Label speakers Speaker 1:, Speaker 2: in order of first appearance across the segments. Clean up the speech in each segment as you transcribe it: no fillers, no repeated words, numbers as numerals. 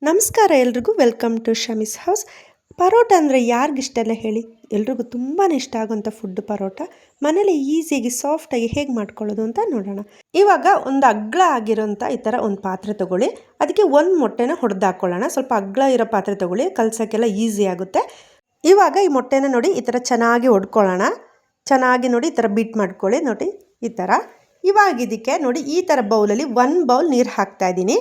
Speaker 1: ನಮಸ್ಕಾರ ಎಲ್ರಿಗೂ, welcome to ಶಮೀಸ್ house. Paratha ಅಂದರೆ ಯಾರಿಗಿಷ್ಟಲ್ಲ ಹೇಳಿ? ಎಲ್ರಿಗೂ ತುಂಬಾ ಇಷ್ಟ ಆಗುವಂಥ ಫುಡ್ ಪರೋಟ. ಮನೇಲಿ ಈಸಿಯಾಗಿ ಸಾಫ್ಟಾಗಿ ಹೇಗೆ ಮಾಡ್ಕೊಳ್ಳೋದು ಅಂತ ನೋಡೋಣ. ಇವಾಗ ಒಂದು ಅಗ್ಲ ಆಗಿರೋಂಥ ಈ ಥರ ಒಂದು ಪಾತ್ರೆ ತೊಗೊಳ್ಳಿ. ಅದಕ್ಕೆ ಒಂದು ಮೊಟ್ಟೆನ ಹೊಡೆದಾಕೊಳ್ಳೋಣ. ಸ್ವಲ್ಪ ಅಗ್ಲ ಇರೋ ಪಾತ್ರೆ ತೊಗೊಳ್ಳಿ, ಕಲ್ಸೋಕ್ಕೆಲ್ಲ ಈಸಿ ಆಗುತ್ತೆ. ಇವಾಗ ಈ ಮೊಟ್ಟೆನ ನೋಡಿ ಈ ಥರ ಚೆನ್ನಾಗಿ ಹೊಡ್ಕೊಳ್ಳೋಣ. ಚೆನ್ನಾಗಿ ನೋಡಿ ಈ ಥರ ಬೀಟ್ ಮಾಡ್ಕೊಳ್ಳಿ. ನೋಡಿ ಈ ಥರ. ಇವಾಗ ಇದಕ್ಕೆ ನೋಡಿ ಈ ಥರ ಬೌಲಲ್ಲಿ 1 ಬೌಲ್ ನೀರು ಹಾಕ್ತಾಯಿದ್ದೀನಿ.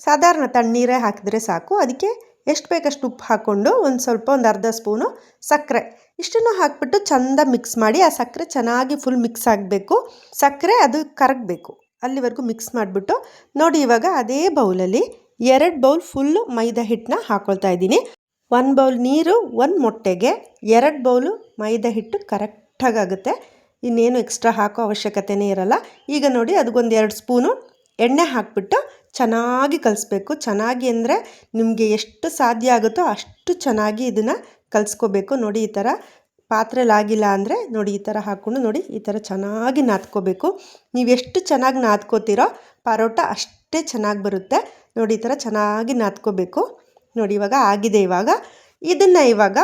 Speaker 1: ಸಾಧಾರಣ ತಣ್ಣೀರೇ ಹಾಕಿದ್ರೆ ಸಾಕು. ಅದಕ್ಕೆ ಎಷ್ಟು ಬೇಕಷ್ಟು ಉಪ್ಪು ಹಾಕ್ಕೊಂಡು ಒಂದು ಅರ್ಧ ಸ್ಪೂನು ಸಕ್ಕರೆ ಇಷ್ಟನ್ನು ಹಾಕಿಬಿಟ್ಟು ಚೆಂದ ಮಿಕ್ಸ್ ಮಾಡಿ. ಆ ಸಕ್ಕರೆ ಚೆನ್ನಾಗಿ ಫುಲ್ ಮಿಕ್ಸ್ ಆಗಬೇಕು. ಸಕ್ಕರೆ ಅದು ಕರಗಬೇಕು, ಅಲ್ಲಿವರೆಗೂ ಮಿಕ್ಸ್ ಮಾಡಿಬಿಟ್ಟು ನೋಡಿ. ಇವಾಗ ಅದೇ ಬೌಲಲ್ಲಿ 2 ಬೌಲ್ ಫುಲ್ಲು ಮೈದಾ ಹಿಟ್ಟನ್ನ ಹಾಕ್ಕೊಳ್ತಾ ಇದ್ದೀನಿ. 1 ಬೌಲ್ ನೀರು, 1 ಮೊಟ್ಟೆಗೆ 2 ಬೌಲು ಮೈದಾ ಹಿಟ್ಟು ಕರೆಕ್ಟಾಗುತ್ತೆ. ಇನ್ನೇನು ಎಕ್ಸ್ಟ್ರಾ ಹಾಕೋ ಅವಶ್ಯಕತೆಯೇ ಇರಲ್ಲ. ಈಗ ನೋಡಿ ಅದಕ್ಕೊಂದು 2 ಸ್ಪೂನು ಎಣ್ಣೆ ಹಾಕಿಬಿಟ್ಟು ಚೆನ್ನಾಗಿ ಕಲಿಸ್ಬೇಕು. ಚೆನ್ನಾಗಿ ಅಂದರೆ ನಿಮಗೆ ಎಷ್ಟು ಸಾಧ್ಯ ಆಗುತ್ತೋ ಅಷ್ಟು ಚೆನ್ನಾಗಿ ಇದನ್ನು ಕಲಿಸ್ಕೋಬೇಕು. ನೋಡಿ ಈ ಥರ ಪಾತ್ರೆಲಾಗಿಲ್ಲ ಅಂದರೆ ನೋಡಿ ಈ ಥರ ಹಾಕ್ಕೊಂಡು ನೋಡಿ ಈ ಥರ ಚೆನ್ನಾಗಿ ನಾದ್ಕೋಬೇಕು. ನೀವು ಎಷ್ಟು ಚೆನ್ನಾಗಿ ನಾದ್ಕೋತೀರೋ ಪರೋಟ ಅಷ್ಟೇ ಚೆನ್ನಾಗಿ ಬರುತ್ತೆ. ನೋಡಿ ಈ ಥರ ಚೆನ್ನಾಗಿ ನಾದ್ಕೋಬೇಕು. ನೋಡಿ ಇವಾಗ ಆಗಿದೆ. ಇವಾಗ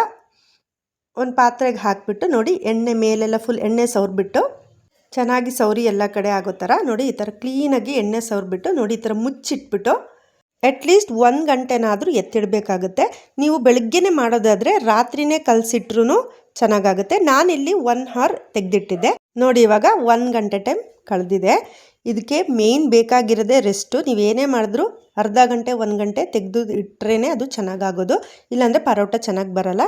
Speaker 1: ಒಂದು ಪಾತ್ರೆಗೆ ಹಾಕಿಬಿಟ್ಟು ನೋಡಿ ಎಣ್ಣೆ ಮೇಲೆಲ್ಲ ಫುಲ್ ಎಣ್ಣೆ ಸವರ್ಬಿಟ್ಟು ಚೆನ್ನಾಗಿ ಸೌರಿ ಎಲ್ಲ ಕಡೆ ಆಗೋ ಥರ ನೋಡಿ ಈ ಥರ ಕ್ಲೀನಾಗಿ ಎಣ್ಣೆ ಸವರ್ಬಿಟ್ಟು ನೋಡಿ ಈ ಥರ ಮುಚ್ಚಿಟ್ಬಿಟ್ಟು ಅಟ್ಲೀಸ್ಟ್ 1 ಗಂಟೆನಾದರೂ ಎತ್ತಿಡಬೇಕಾಗುತ್ತೆ. ನೀವು ಬೆಳಗ್ಗೆನೇ ಮಾಡೋದಾದರೆ ರಾತ್ರಿನೇ ಕಲಸಿಟ್ರೂ ಚೆನ್ನಾಗಾಗುತ್ತೆ. ನಾನಿಲ್ಲಿ 1 ಅವರ್ ತೆಗೆದಿಟ್ಟಿದ್ದೆ. ನೋಡಿ ಇವಾಗ 1 ಗಂಟೆ ಟೈಮ್ ಕಳೆದಿದೆ. ಇದಕ್ಕೆ ಮೇಯ್ನ್ ಬೇಕಾಗಿರೋದೇ ರೆಸ್ಟು. ನೀವೇನೇ ಮಾಡಿದ್ರೂ ಅರ್ಧ ಗಂಟೆ 1 ಗಂಟೆ ತೆಗೆದು ಇಟ್ಟರೆ ಅದು ಚೆನ್ನಾಗಾಗೋದು. ಇಲ್ಲಾಂದರೆ ಪರೋಟ ಚೆನ್ನಾಗಿ ಬರೋಲ್ಲ.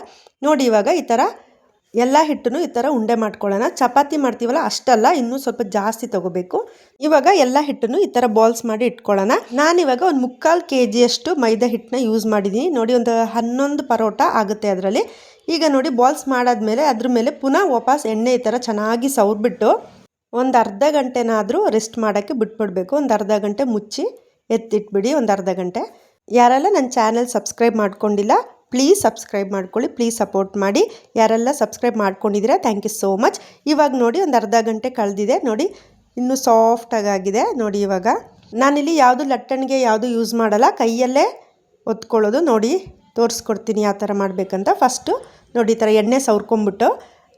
Speaker 1: ನೋಡಿ ಇವಾಗ ಈ ಥರ ಎಲ್ಲ ಹಿಟ್ಟನ್ನು ಈ ಥರ ಉಂಡೆ ಮಾಡ್ಕೊಳ್ಳೋಣ. ಚಪಾತಿ ಮಾಡ್ತೀವಲ್ಲ ಅಷ್ಟಲ್ಲ, ಇನ್ನೂ ಸ್ವಲ್ಪ ಜಾಸ್ತಿ ತೊಗೋಬೇಕು. ಇವಾಗ ಎಲ್ಲ ಹಿಟ್ಟನ್ನು ಈ ಥರ ಬಾಲ್ಸ್ ಮಾಡಿ ಇಟ್ಕೊಳ್ಳೋಣ. ನಾನಿವಾಗ ಒಂದು 3/4 kg ಮೈದಾ ಹಿಟ್ಟನ್ನ ಯೂಸ್ ಮಾಡಿದ್ದೀನಿ. ನೋಡಿ ಒಂದು 11 ಪರೋಟ ಆಗುತ್ತೆ ಅದರಲ್ಲಿ. ಈಗ ನೋಡಿ ಬಾಲ್ಸ್ ಮಾಡಾದ್ಮೇಲೆ ಅದ್ರ ಮೇಲೆ ಪುನಃ ವಾಪಸ್ ಎಣ್ಣೆ ಈ ಥರ ಚೆನ್ನಾಗಿ ಸವರ್ಬಿಟ್ಟು ಒಂದು ಅರ್ಧ ಗಂಟೆನಾದರೂ ರೆಸ್ಟ್ ಮಾಡೋಕ್ಕೆ ಬಿಟ್ಬಿಡಬೇಕು. ಒಂದು ಅರ್ಧ ಗಂಟೆ ಮುಚ್ಚಿ ಎತ್ತಿಟ್ಬಿಡಿ, ಒಂದು ಅರ್ಧ ಗಂಟೆ. ಯಾರೆಲ್ಲ ನನ್ನ ಚಾನಲ್ ಸಬ್ಸ್ಕ್ರೈಬ್ ಮಾಡ್ಕೊಂಡಿಲ್ಲ ಪ್ಲೀಸ್ ಸಬ್ಸ್ಕ್ರೈಬ್ ಮಾಡ್ಕೊಳ್ಳಿ, ಪ್ಲೀಸ್ ಸಪೋರ್ಟ್ ಮಾಡಿ. ಯಾರೆಲ್ಲ ಸಬ್ಸ್ಕ್ರೈಬ್ ಮಾಡ್ಕೊಂಡಿದ್ದೀರಾ ಥ್ಯಾಂಕ್ ಯು ಸೋ ಮಚ್. ಇವಾಗ ನೋಡಿ ಒಂದು ಅರ್ಧ ಗಂಟೆ ಕಳೆದಿದೆ. ನೋಡಿ ಇನ್ನೂ ಸಾಫ್ಟಾಗಿದೆ. ನೋಡಿ ಇವಾಗ ನಾನಿಲ್ಲಿ ಯಾವುದು ಲಟ್ಟಣಿಗೆ ಯಾವುದು ಯೂಸ್ ಮಾಡಲ್ಲ, ಕೈಯಲ್ಲೇ ಒತ್ಕೊಳ್ಳೋದು. ನೋಡಿ ತೋರಿಸ್ಕೊಡ್ತೀನಿ ಯಾವ ಥರ ಮಾಡಬೇಕಂತ. ಫಸ್ಟು ನೋಡಿ ಈ ಥರ ಎಣ್ಣೆ ಸವರ್ಕೊಂಬಿಟ್ಟು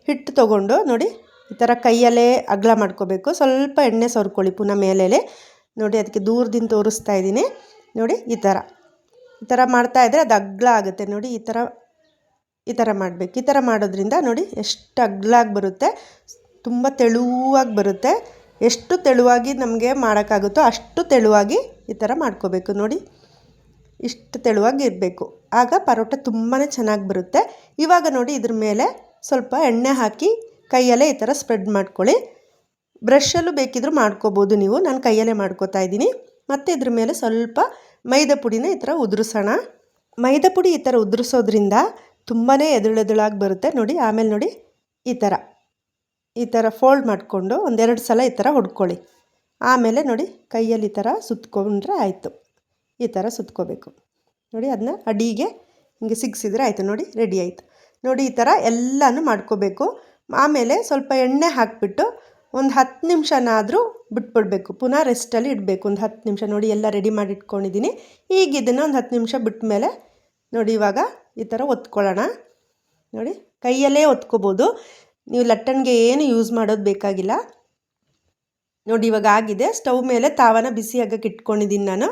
Speaker 1: ಹಿಟ್ಟು ತೊಗೊಂಡು ನೋಡಿ ಈ ಥರ ಕೈಯಲ್ಲೇ ಅಗಲ ಮಾಡ್ಕೋಬೇಕು. ಸ್ವಲ್ಪ ಎಣ್ಣೆ ಸವರ್ಕೊಳ್ಳಿ ಪುನಃ ಮೇಲೆ. ನೋಡಿ ಅದಕ್ಕೆ ದೂರದಿಂದ ತೋರಿಸ್ತಾ ಇದ್ದೀನಿ. ನೋಡಿ ಈ ಥರ ಮಾಡ್ತಾಯಿದ್ರೆ ಅದು ಅಗ್ಲ ಆಗುತ್ತೆ. ನೋಡಿ ಈ ಥರ ಮಾಡಬೇಕು. ಈ ಥರ ಮಾಡೋದ್ರಿಂದ ನೋಡಿ ಎಷ್ಟು ಅಗ್ಲಾಗಿ ಬರುತ್ತೆ, ತುಂಬ ತೆಳುವಾಗಿ ಬರುತ್ತೆ. ಎಷ್ಟು ತೆಳುವಾಗಿ ನಮಗೆ ಮಾಡೋಕ್ಕಾಗುತ್ತೋ ಅಷ್ಟು ತೆಳುವಾಗಿ ಈ ಥರ ಮಾಡ್ಕೋಬೇಕು. ನೋಡಿ ಇಷ್ಟು ತೆಳುವಾಗಿ ಇರಬೇಕು, ಆಗ ಪರೋಟ ತುಂಬಾ ಚೆನ್ನಾಗಿ ಬರುತ್ತೆ. ಇವಾಗ ನೋಡಿ ಇದ್ರ ಮೇಲೆ ಸ್ವಲ್ಪ ಎಣ್ಣೆ ಹಾಕಿ ಕೈಯಲ್ಲೇ ಈ ಥರ ಸ್ಪ್ರೆಡ್ ಮಾಡ್ಕೊಳ್ಳಿ. ಬ್ರಷಲ್ಲೂ ಬೇಕಿದ್ರೂ ಮಾಡ್ಕೋಬೋದು ನೀವು. ನಾನು ಕೈಯಲ್ಲೇ ಮಾಡ್ಕೋತಾ ಇದ್ದೀನಿ. ಮತ್ತು ಇದ್ರ ಮೇಲೆ ಸ್ವಲ್ಪ ಮೈದಾ ಪುಡಿನ ಈ ಥರ ಉದುರಿಸೋಣ. ಮೈದಾ ಪುಡಿ ಈ ಥರ ಉದುರಿಸೋದ್ರಿಂದ ತುಂಬಾ ಎದುಳೆದುಳಾಗಿ ಬರುತ್ತೆ. ನೋಡಿ ಆಮೇಲೆ ನೋಡಿ ಈ ಥರ ಫೋಲ್ಡ್ ಮಾಡಿಕೊಂಡು 1-2 ಸಲ ಈ ಥರ ಹೊಡ್ಕೊಳ್ಳಿ. ಆಮೇಲೆ ನೋಡಿ ಕೈಯಲ್ಲಿ ಈ ಥರ ಸುತ್ಕೊಂಡ್ರೆ ಆಯಿತು. ಈ ಥರ ಸುತ್ಕೋಬೇಕು. ನೋಡಿ ಅದನ್ನ ಅಡಿಗೆ ಹಿಂಗೆ ಸಿಗಿಸಿದ್ರೆ ಆಯಿತು. ನೋಡಿ ರೆಡಿ ಆಯಿತು. ನೋಡಿ ಈ ಥರ ಎಲ್ಲನೂ ಮಾಡ್ಕೋಬೇಕು. ಆಮೇಲೆ ಸ್ವಲ್ಪ ಎಣ್ಣೆ ಹಾಕಿಬಿಟ್ಟು ಒಂದು 10 ನಿಮಿಷನಾದರೂ ಬಿಟ್ಬಿಡಬೇಕು. ಪುನಃ ರೆಸ್ಟಲ್ಲಿ ಇಡಬೇಕು ಒಂದು 10 ನಿಮಿಷ. ನೋಡಿ ಎಲ್ಲ ರೆಡಿ ಮಾಡಿ ಇಟ್ಕೊಂಡಿದ್ದೀನಿ. ಈಗ ಇದನ್ನು ಒಂದು 10 ನಿಮಿಷ ಬಿಟ್ಟ ಮೇಲೆ ನೋಡಿ ಇವಾಗ ಈ ಥರ ಒತ್ಕೊಳ್ಳೋಣ. ನೋಡಿ ಕೈಯಲ್ಲೇ ಒತ್ಕೋಬೋದು, ನೀವು ಲಟ್ಟಣಿಗೆ ಏನು ಯೂಸ್ ಮಾಡೋದು ಬೇಕಾಗಿಲ್ಲ. ನೋಡಿ ಇವಾಗ ಆಗಿದೆ. ಸ್ಟವ್ ಮೇಲೆ ತಾವನ ಬಿಸಿ ಆಗೋಕ್ಕೆ ಇಟ್ಕೊಂಡಿದ್ದೀನಿ ನಾನು.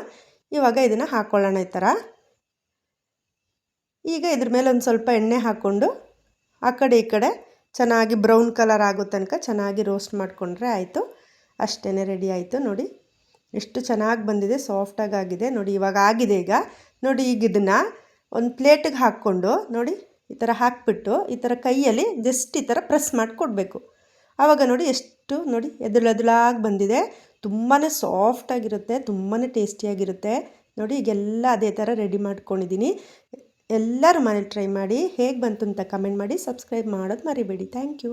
Speaker 1: ಇವಾಗ ಇದನ್ನು ಹಾಕ್ಕೊಳ್ಳೋಣ ಈ ಥರ. ಈಗ ಇದ್ರ ಮೇಲೆ ಒಂದು ಸ್ವಲ್ಪ ಎಣ್ಣೆ ಹಾಕ್ಕೊಂಡು ಆ ಕಡೆ ಈ ಕಡೆ ಚೆನ್ನಾಗಿ ಬ್ರೌನ್ ಕಲರ್ ಆಗೋ ತನಕ ಚೆನ್ನಾಗಿ ರೋಸ್ಟ್ ಮಾಡಿಕೊಂಡ್ರೆ ಆಯಿತು. ಅಷ್ಟೇ, ರೆಡಿ ಆಯಿತು. ನೋಡಿ ಎಷ್ಟು ಚೆನ್ನಾಗಿ ಬಂದಿದೆ, ಸಾಫ್ಟಾಗಿ ಆಗಿದೆ. ನೋಡಿ ಇವಾಗ ಆಗಿದೆ. ಈಗ ನೋಡಿ ಈಗ ಇದನ್ನು ಒಂದು ಪ್ಲೇಟಿಗೆ ಹಾಕ್ಕೊಂಡು ನೋಡಿ ಈ ಥರ ಹಾಕಿಬಿಟ್ಟು ಈ ಥರ ಕೈಯಲ್ಲಿ ಜಸ್ಟ್ ಈ ಥರ ಪ್ರೆಸ್ ಮಾಡಿ ಕೊಡಬೇಕು. ಆವಾಗ ನೋಡಿ ಎಷ್ಟು ನೋಡಿ ಎದುಳಾಗಿ ಬಂದಿದೆ. ತುಂಬಾ ಸಾಫ್ಟಾಗಿರುತ್ತೆ, ತುಂಬಾ ಟೇಸ್ಟಿಯಾಗಿರುತ್ತೆ. ನೋಡಿ ಈಗೆಲ್ಲ ಅದೇ ಥರ ರೆಡಿ ಮಾಡ್ಕೊಂಡಿದ್ದೀನಿ. ಎಲ್ಲರೂ ಮನೇಲಿ ಟ್ರೈ ಮಾಡಿ ಹೇಗೆ ಬಂತು ಅಂತ ಕಮೆಂಟ್ ಮಾಡಿ. ಸಬ್ಸ್ಕ್ರೈಬ್ ಮಾಡೋದು ಮರಿಬೇಡಿ. Thank you.